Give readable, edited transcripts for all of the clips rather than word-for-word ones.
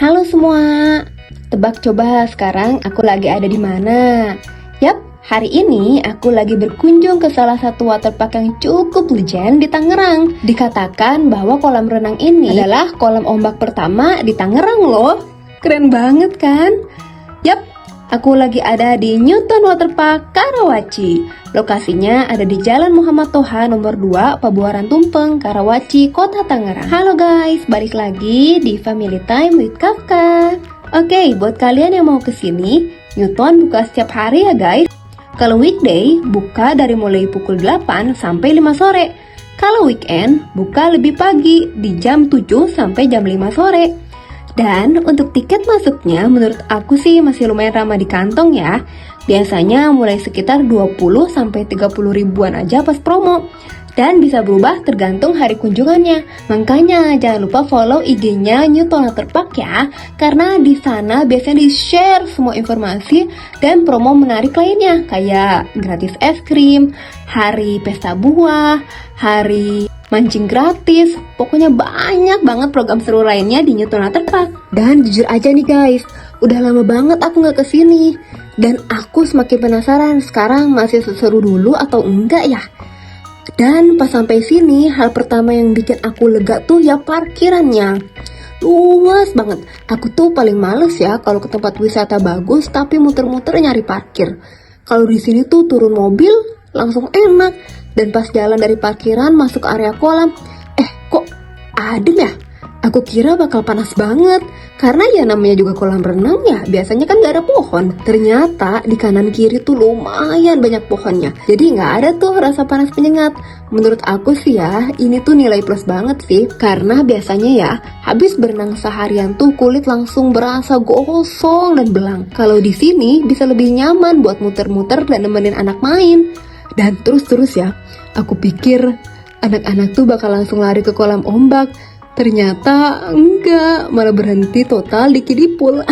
Halo semua, tebak coba sekarang aku lagi ada di mana? Yap, hari ini aku lagi berkunjung ke salah satu waterpark yang cukup legend di Tangerang. Dikatakan bahwa kolam renang ini adalah kolam ombak pertama di Tangerang loh. Keren banget kan? Yap, aku lagi ada di Newton Waterpark Karawaci. Lokasinya ada di Jalan Muhammad Toha nomor 2, Pabuaran Tumpeng, Karawaci, Kota Tangerang. Halo guys, balik lagi di Family Time with Kafka. Oke, buat kalian yang mau kesini, Newton buka setiap hari ya guys. Kalau weekday, buka dari mulai pukul 8 sampai 5 sore. Kalau weekend, buka lebih pagi di jam 7 sampai jam 5 sore. Dan untuk tiket masuknya menurut aku sih masih lumayan ramah di kantong ya. Biasanya mulai sekitar 20 sampai 30 ribuan aja pas promo. Dan bisa berubah tergantung hari kunjungannya. Makanya jangan lupa follow IG-nya Newton Waterpark ya. Karena di sana biasanya di-share semua informasi dan promo menarik lainnya. Kayak gratis es krim, hari pesta buah, hari mancing gratis, pokoknya banyak banget program seru lainnya di Newton Waterpark. Dan jujur aja nih guys, udah lama banget aku gak kesini. Dan aku semakin penasaran sekarang masih seseru dulu atau enggak ya. Dan pas sampai sini, hal pertama yang bikin aku lega tuh ya parkirannya. Luas banget. Aku tuh paling males ya kalau ke tempat wisata bagus tapi muter-muter nyari parkir. Kalau di sini tuh turun mobil langsung enak. Dan pas jalan dari parkiran masuk ke area kolam, kok adem ya? Aku kira bakal panas banget, karena ya namanya juga kolam renang ya, biasanya kan gak ada pohon. Ternyata di kanan kiri tuh lumayan banyak pohonnya, jadi gak ada tuh rasa panas penyengat. Menurut aku sih ya, ini tuh nilai plus banget sih, karena biasanya ya, habis berenang seharian tuh kulit langsung berasa gosong dan belang. Kalau di sini bisa lebih nyaman buat muter-muter dan nemenin anak main. Dan terus ya, aku pikir anak-anak tuh bakal langsung lari ke kolam ombak. Ternyata enggak, malah berhenti total di kiddie pool.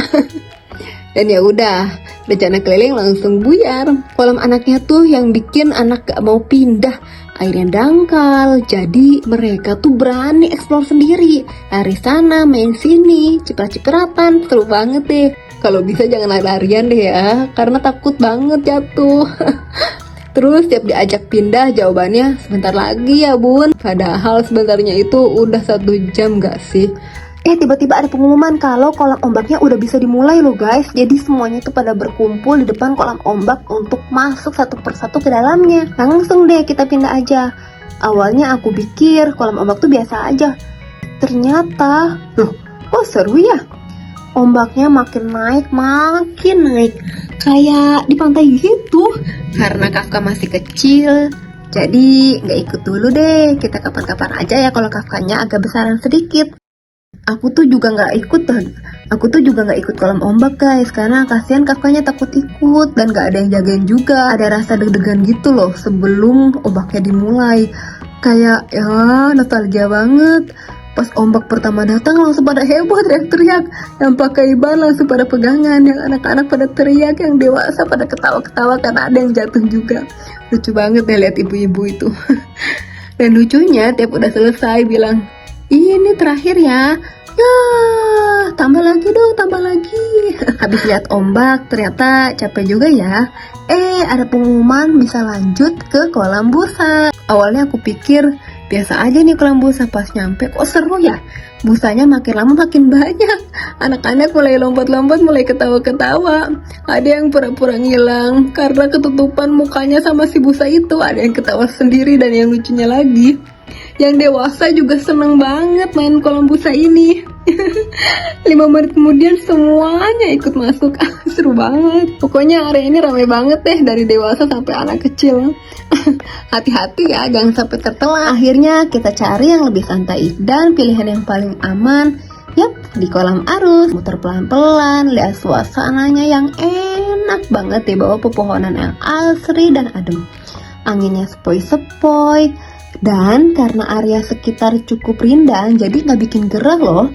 Dan ya udah, rencana keliling langsung buyar. Kolam anaknya tuh yang bikin anak gak mau pindah. Airnya dangkal, jadi mereka tuh berani eksplor sendiri. Lari sana, main sini, ciprat-cipratan, seru banget deh. Kalau bisa jangan lari-larian deh ya, karena takut banget jatuh. Terus tiap diajak pindah jawabannya sebentar lagi ya bun. Padahal sebentarnya itu udah 1 jam gak sih? Tiba-tiba ada pengumuman kalau kolam ombaknya udah bisa dimulai loh guys. Jadi semuanya tuh pada berkumpul di depan kolam ombak untuk masuk satu persatu ke dalamnya. Langsung deh kita pindah aja. Awalnya aku pikir kolam ombak tuh biasa aja. Ternyata, loh kok seru ya? Ombaknya makin naik. Kayak di pantai gitu. Karena Kafka masih kecil, jadi gak ikut dulu deh. Kita kapan-kapan aja ya kalau Kafkanya agak besaran sedikit. Aku tuh juga gak ikut kolam ombak guys, karena kasihan Kafkanya takut ikut dan gak ada yang jagain juga. Ada rasa deg-degan gitu loh sebelum ombaknya dimulai. Kayak ya nostalgia banget. Pas ombak pertama datang langsung pada heboh teriak-teriak. Yang pakai ban langsung pada pegangan. Yang anak-anak pada teriak. Yang dewasa pada ketawa-ketawa karena ada yang jatuh juga. Lucu banget deh lihat ibu-ibu itu. Dan lucunya tiap udah selesai bilang, ini terakhir ya. Ya tambah lagi dong, tambah lagi. Habis lihat ombak ternyata capek juga ya. Ada pengumuman bisa lanjut ke kolam busa. Awalnya aku pikir biasa aja nih kolam busa, pas nyampe kok seru ya. Busanya makin lama makin banyak. Anak-anak mulai lompat-lompat, mulai ketawa-ketawa. Ada yang pura-pura ngilang karena ketutupan mukanya sama si busa itu. Ada yang ketawa sendiri dan yang lucunya lagi, yang dewasa juga seneng banget main kolam busa ini. 5 menit kemudian semuanya ikut masuk. Seru banget. Pokoknya area ini ramai banget deh, dari dewasa sampai anak kecil. Hati-hati ya, jangan sampai tertelan. Akhirnya kita cari yang lebih santai dan pilihan yang paling aman. Yap, di kolam arus. Muter pelan-pelan, lihat suasananya yang enak banget di bawah pepohonan yang asri dan adem. Anginnya sepoi-sepoi. Dan karena area sekitar cukup rindang, jadi nggak bikin gerah loh.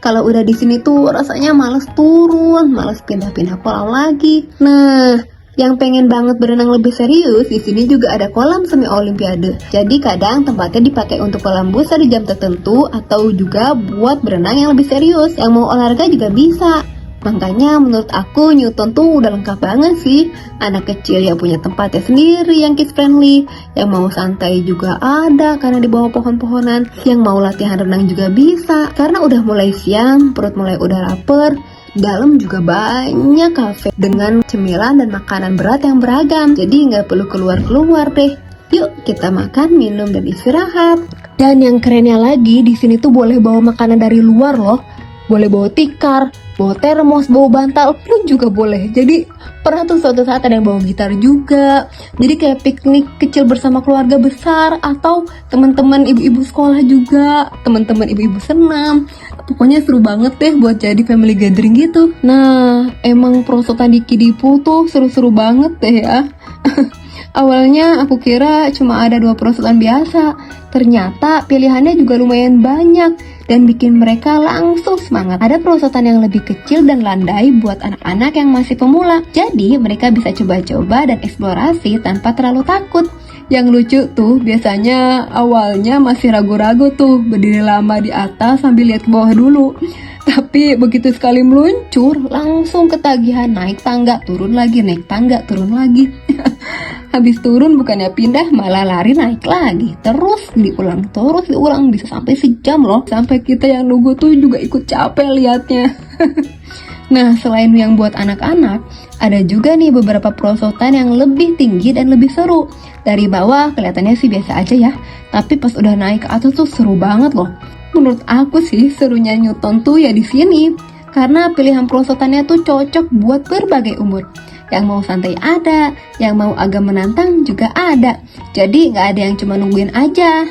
Kalau udah di sini tuh rasanya males turun, males pindah-pindah kolam lagi. Nah, Yang pengen banget berenang lebih serius, di sini juga ada kolam semi olimpiade. Jadi kadang tempatnya dipakai untuk kolam besar di jam tertentu atau juga buat berenang yang lebih serius. Yang mau olahraga juga bisa. Makanya menurut aku Newton tuh udah lengkap banget sih. Anak kecil yang punya tempatnya sendiri yang kids friendly, yang mau santai juga ada karena di bawah pohon-pohonan, yang mau latihan renang juga bisa karena udah mulai siang, perut mulai udah lapar. Dalam juga banyak kafe dengan cemilan dan makanan berat yang beragam. Jadi nggak perlu keluar-keluar deh. Yuk kita makan, minum, dan istirahat. Dan yang kerennya lagi, di sini tuh boleh bawa makanan dari luar loh. Boleh bawa tikar, bawa termos, bawa bantal pun juga boleh. Jadi pernah tuh suatu saat ada yang bawa gitar juga. Jadi kayak piknik kecil bersama keluarga besar, atau teman-teman ibu-ibu sekolah juga, teman-teman ibu-ibu senam. Pokoknya seru banget deh buat jadi family gathering gitu. Nah, emang perosotan di Kidipu tuh seru-seru banget deh ya. Awalnya aku kira cuma ada 2 perosotan biasa. Ternyata pilihannya juga lumayan banyak dan bikin mereka langsung semangat. Ada perosotan yang lebih kecil dan landai buat anak-anak yang masih pemula. Jadi mereka bisa coba-coba dan eksplorasi tanpa terlalu takut. Yang lucu tuh biasanya awalnya masih ragu-ragu tuh, berdiri lama di atas sambil lihat ke bawah dulu. Tapi begitu sekali meluncur, langsung ketagihan naik tangga, turun lagi, naik tangga, turun lagi. Habis turun bukannya pindah, malah lari naik lagi. Terus diulang, bisa sampai sejam loh. Sampai kita yang nunggu tuh juga ikut capek liatnya. Nah, selain yang buat anak-anak, ada juga nih beberapa perosotan yang lebih tinggi dan lebih seru. Dari bawah kelihatannya sih biasa aja ya, tapi pas udah naik ke atas tuh seru banget loh. Menurut aku sih serunya Newton tuh ya di sini, karena pilihan perosotannya tuh cocok buat berbagai umur. Yang mau santai ada, yang mau agak menantang juga ada. Jadi nggak ada yang cuma nungguin aja.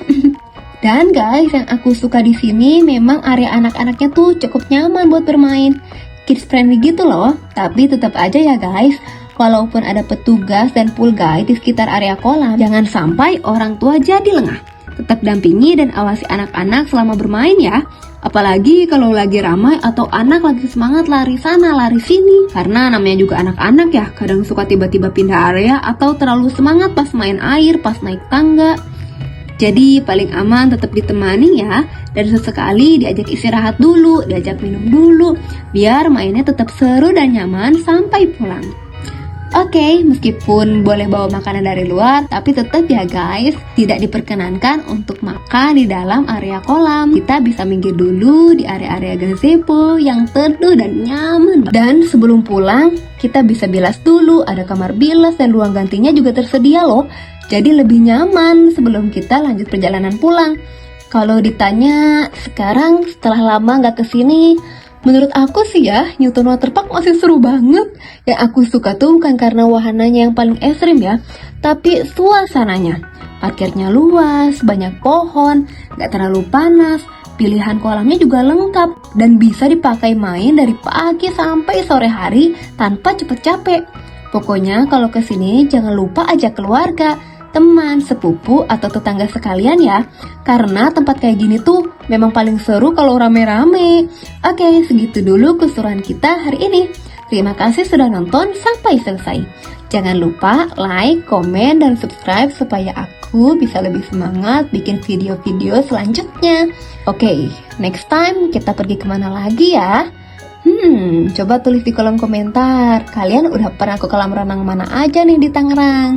Dan guys, yang aku suka di sini memang area anak-anaknya tuh cukup nyaman buat bermain. Kids friendly gitu loh. Tapi tetap aja ya guys, walaupun ada petugas dan pool guide di sekitar area kolam, jangan sampai orang tua jadi lengah. Tetap dampingi dan awasi anak-anak selama bermain ya. Apalagi kalau lagi ramai atau anak lagi semangat lari sana lari sini. Karena namanya juga anak-anak ya, kadang suka tiba-tiba pindah area atau terlalu semangat pas main air, pas naik tangga. Jadi paling aman tetap ditemani ya. Dan sesekali diajak istirahat dulu, diajak minum dulu, biar mainnya tetap seru dan nyaman sampai pulang. Oke, meskipun boleh bawa makanan dari luar, tapi tetap ya guys, tidak diperkenankan untuk makan di dalam area kolam. Kita bisa minggir dulu di area-area gazebo yang teduh dan nyaman. Dan sebelum pulang, kita bisa bilas dulu, ada kamar bilas dan ruang gantinya juga tersedia loh. Jadi lebih nyaman sebelum kita lanjut perjalanan pulang. Kalau ditanya, sekarang setelah lama nggak kesini, menurut aku sih ya, Newton Waterpark masih seru banget. Yang aku suka tuh bukan karena wahananya yang paling ekstrim ya, tapi suasananya. Parkirnya luas, banyak pohon, gak terlalu panas, pilihan kolamnya juga lengkap, dan bisa dipakai main dari pagi sampai sore hari tanpa cepet capek. Pokoknya kalau kesini jangan lupa ajak keluarga, teman, sepupu, atau tetangga sekalian ya. Karena tempat kayak gini tuh memang paling seru kalau rame-rame. Oke, segitu dulu keseruan kita hari ini. Terima kasih sudah nonton sampai selesai. Jangan lupa like, komen, dan subscribe supaya aku bisa lebih semangat bikin video-video selanjutnya. Oke, next time kita pergi kemana lagi ya? Coba tulis di kolom komentar. Kalian udah pernah ke kolam renang mana aja nih di Tangerang?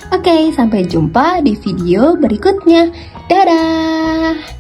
Oke, sampai jumpa di video berikutnya. Dadah!